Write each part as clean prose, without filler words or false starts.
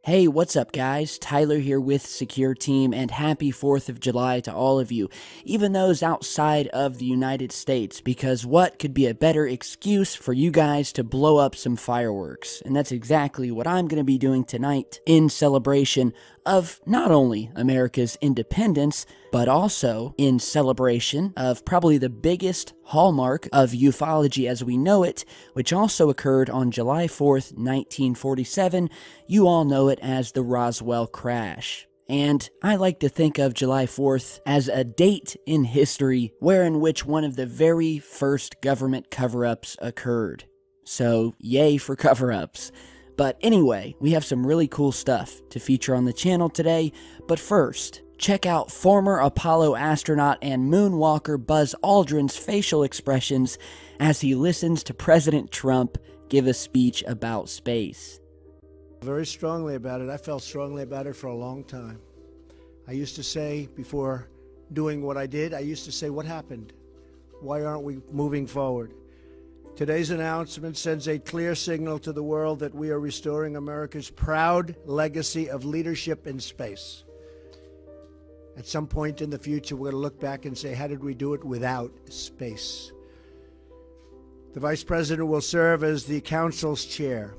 Hey, what's up guys? Tyler here with Secure Team, and happy 4th of July to all of you, even those outside of the United States, because what could be a better excuse for you guys to blow up some fireworks? And that's exactly what I'm going to be doing tonight in celebration of not only America's independence, but also in celebration of probably the biggest hallmark of ufology as we know it, which also occurred on July 4th, 1947. You all know it as the Roswell crash. And I like to think of July 4th as a date in history in which one of the very first government cover-ups occurred. So, yay for cover-ups. But anyway, we have some really cool stuff to feature on the channel today. But first, check out former Apollo astronaut and moonwalker Buzz Aldrin's facial expressions as he listens to President Trump give a speech about space. Very strongly about it. I felt strongly about it for a long time. I used to say, before doing what I did, I used to say, what happened? Why aren't we moving forward? Today's announcement sends a clear signal to the world that we are restoring America's proud legacy of leadership in space. At some point in the future, we're going to look back and say, how did we do it without space? The Vice President will serve as the Council's chair.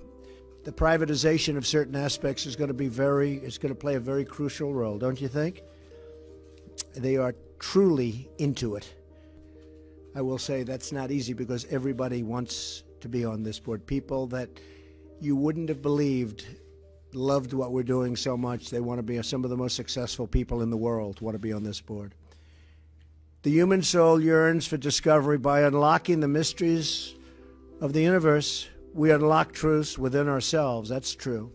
The privatization of certain aspects is going to play a very crucial role, don't you think? They are truly into it. I will say that's not easy because everybody wants to be on this board. People that you wouldn't have believed loved what we're doing so much. They want to be some of the most successful people in the world want to be on this board. The human soul yearns for discovery. By unlocking the mysteries of the universe, we unlock truths within ourselves. That's true.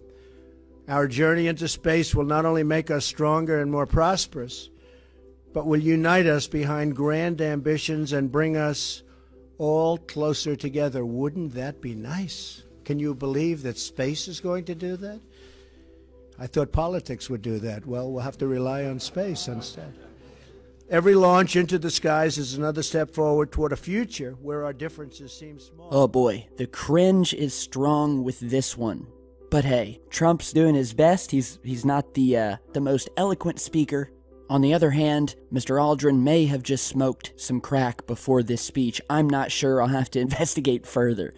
Our journey into space will not only make us stronger and more prosperous, but will unite us behind grand ambitions and bring us all closer together. Wouldn't that be nice? Can you believe that space is going to do that? I thought politics would do that. Well, we'll have to rely on space instead. Every launch into the skies is another step forward toward a future where our differences seem small. Oh boy, the cringe is strong with this one. But hey, Trump's doing his best. He's not the most eloquent speaker. On the other hand, Mr. Aldrin may have just smoked some crack before this speech. I'm not sure. I'll have to investigate further.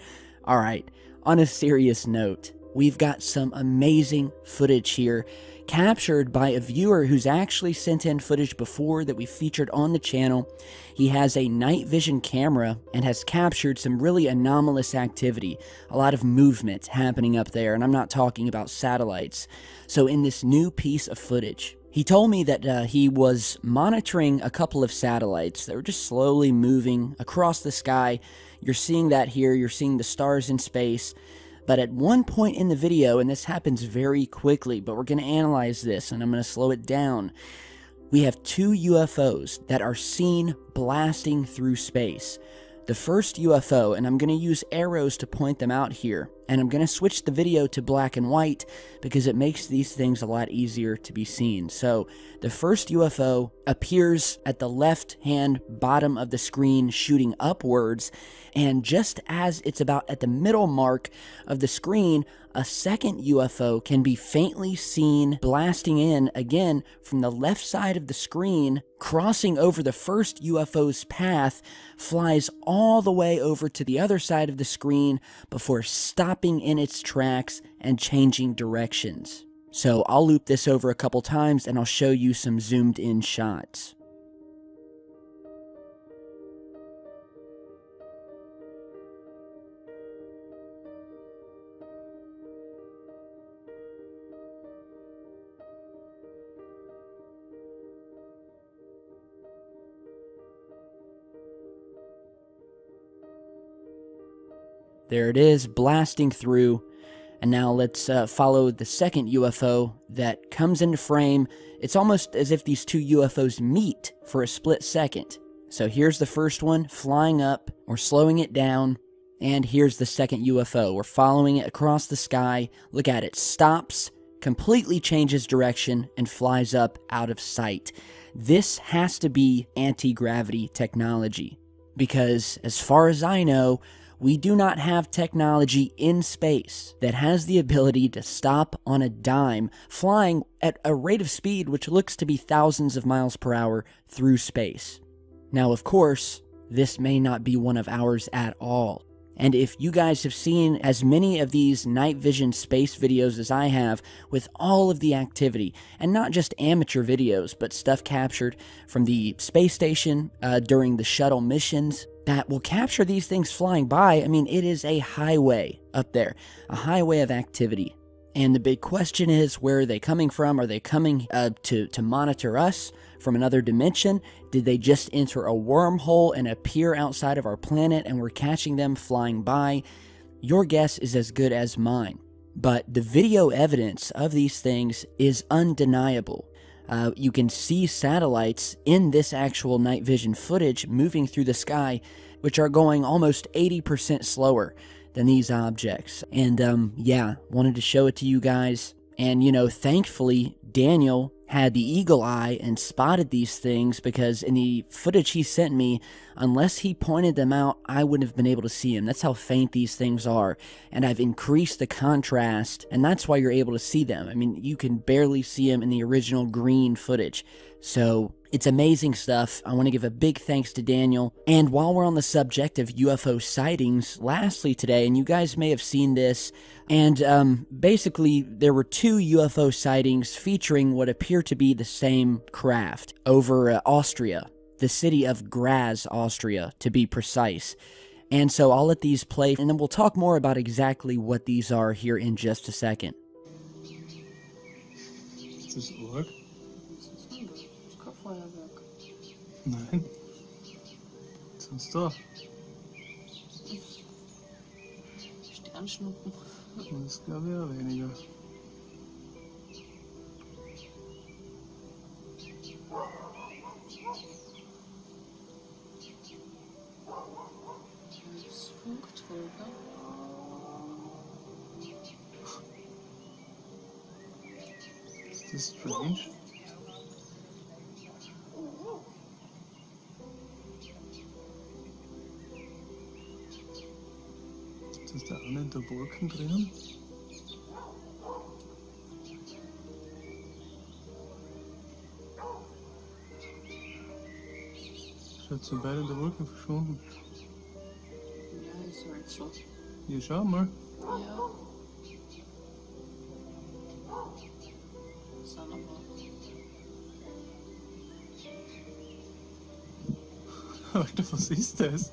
Alright, on a serious note, we've got some amazing footage here, captured by a viewer who's actually sent in footage before that we featured on the channel. He has a night vision camera and has captured some really anomalous activity, a lot of movement happening up there, and I'm not talking about satellites. So in this new piece of footage, he told me that he was monitoring a couple of satellites that were just slowly moving across the sky. You're seeing that here, you're seeing the stars in space. But at one point in the video, and this happens very quickly, but we're going to analyze this and I'm going to slow it down. We have two UFOs that are seen blasting through space. The first UFO, and I'm going to use arrows to point them out here, and I'm going to switch the video to black and white because it makes these things a lot easier to be seen. So the first UFO appears at the left-hand bottom of the screen shooting upwards, and just as it's about at the middle mark of the screen, a second UFO can be faintly seen blasting in again from the left side of the screen, crossing over the first UFO's path, flies all the way over to the other side of the screen before stopping in its tracks and changing directions. So I'll loop this over a couple times and I'll show you some zoomed in shots. There it is, blasting through. And now let's follow the second UFO that comes into frame. It's almost as if these two UFOs meet for a split second. So here's the first one flying up. We're slowing it down. And here's the second UFO. We're following it across the sky. Look at it. Stops, completely changes direction, and flies up out of sight. This has to be anti-gravity technology. Because as far as I know, We do not have technology in space that has the ability to stop on a dime, flying at a rate of speed which looks to be thousands of miles per hour through space. Now, of course, this may not be one of ours at all. And if you guys have seen as many of these night vision space videos as I have, with all of the activity, and not just amateur videos, but stuff captured from the space station during the shuttle missions, that will capture these things flying by, I mean, it is a highway up there, a highway of activity. And the big question is, where are they coming from? Are they coming to monitor us from another dimension? Did they just enter a wormhole and appear outside of our planet and we're catching them flying by? Your guess is as good as mine. But the video evidence of these things is undeniable. You can see satellites in this actual night vision footage moving through the sky, which are going almost 80% slower than these objects. And yeah, wanted to show it to you guys. And you know, thankfully Daniel had the eagle eye and spotted these things, because in the footage he sent me, unless he pointed them out, I wouldn't have been able to see them. That's how faint these things are. And I've increased the contrast, and that's why you're able to see them. I mean, you can barely see them in the original green footage. So it's amazing stuff. I want to give a big thanks to Daniel. And while we're on the subject of UFO sightings, lastly today, and you guys may have seen this, and basically there were 2 UFO sightings featuring what appear to be the same craft over Austria, the city of Graz, Austria, to be precise. And so I'll let these play, and then we'll talk more about exactly what these are here in just a second. Ist das Org? Nein. Sonst doch. Sternschnuppen. Das glaube ich ja weniger. Das Funkträger. Ist das strange? Ist da einer in der Wolken drinnen? Schaut so beide in der Wolken verschwunden. Ja, ist halt so. Hier, schau mal. Ja. Sind aber. Alter, was ist das?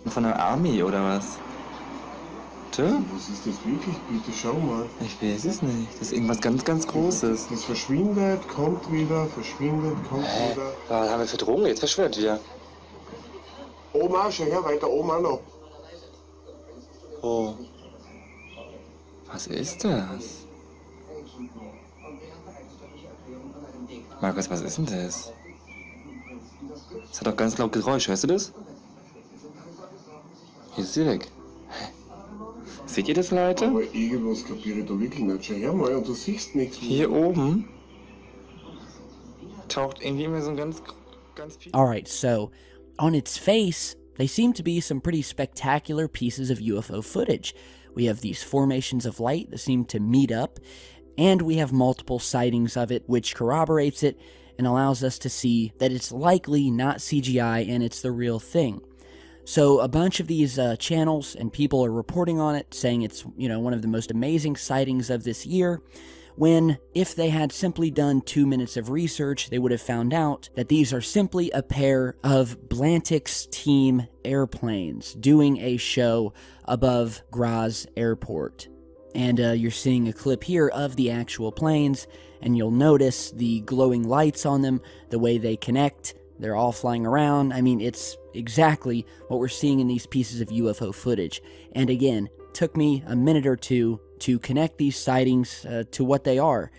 Von der Army oder was? Tja? Was ist das wirklich? Bitte schau mal. Ich weiß es nicht. Das ist irgendwas ganz, ganz Großes. Das verschwindet, kommt wieder, verschwindet, kommt wieder. Was haben wir für Drogen? Jetzt verschwindet wieder. Oben auch, schau her, weiter oben auch noch. Oh. Was ist das? Markus, was ist denn das? Das hat doch ganz laut Geräusch, hörst du das? Hier ist sie weg. Seht ihr das, Leute? Aber irgendwas kapiere ich da wirklich nicht. Schau her mal und du siehst nichts. Hier oben taucht irgendwie immer so ein ganz viel. Alright, so on its face, they seem to be some pretty spectacular pieces of UFO footage. We have these formations of light that seem to meet up, and we have multiple sightings of it, which corroborates it and allows us to see that it's likely not CGI and it's the real thing. So a bunch of these channels and people are reporting on it, saying it's, you know, one of the most amazing sightings of this year, when if they had simply done 2 minutes of research, they would have found out that these are simply a pair of Blantic's team airplanes doing a show above Graz Airport. And you're seeing a clip here of the actual planes, and you'll notice the glowing lights on them, the way they connect. They're all flying around. I mean, it's exactly what we're seeing in these pieces of UFO footage. And again, took me a minute or two to connect these sightings to what they are.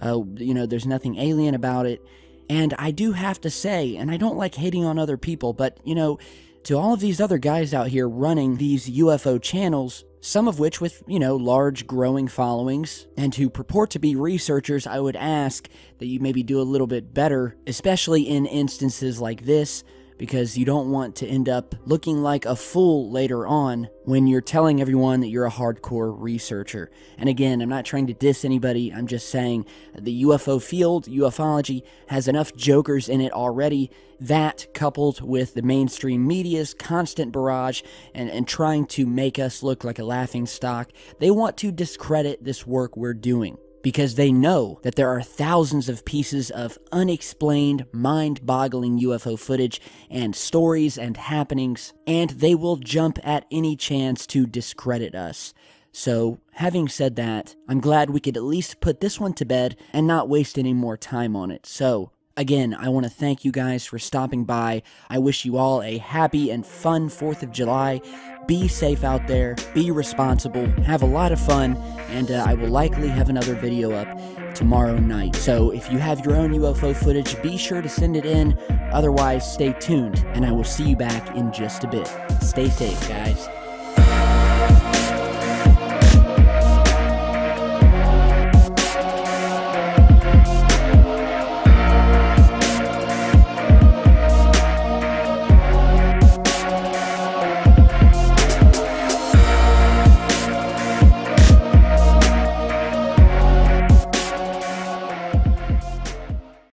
You know, there's nothing alien about it. And I do have to say, and I don't like hating on other people, but, you know, to all of these other guys out here running these UFO channels, some of which with, large growing followings, and who purport to be researchers, I would ask that you maybe do a little bit better, especially in instances like this, because you don't want to end up looking like a fool later on when you're telling everyone that you're a hardcore researcher. And again, I'm not trying to diss anybody, I'm just saying the UFO field, ufology, has enough jokers in it already. That, coupled with the mainstream media's constant barrage and trying to make us look like a laughing stock, they want to discredit this work we're doing, because they know that there are thousands of pieces of unexplained, mind-boggling UFO footage and stories and happenings, and they will jump at any chance to discredit us. So, having said that, I'm glad we could at least put this one to bed and not waste any more time on it. So, again, I want to thank you guys for stopping by. I wish you all a happy and fun 4th of July. Be safe out there, be responsible, have a lot of fun, and I will likely have another video up tomorrow night. So if you have your own UFO footage, be sure to send it in. Otherwise, stay tuned, and I will see you back in just a bit. Stay safe, guys.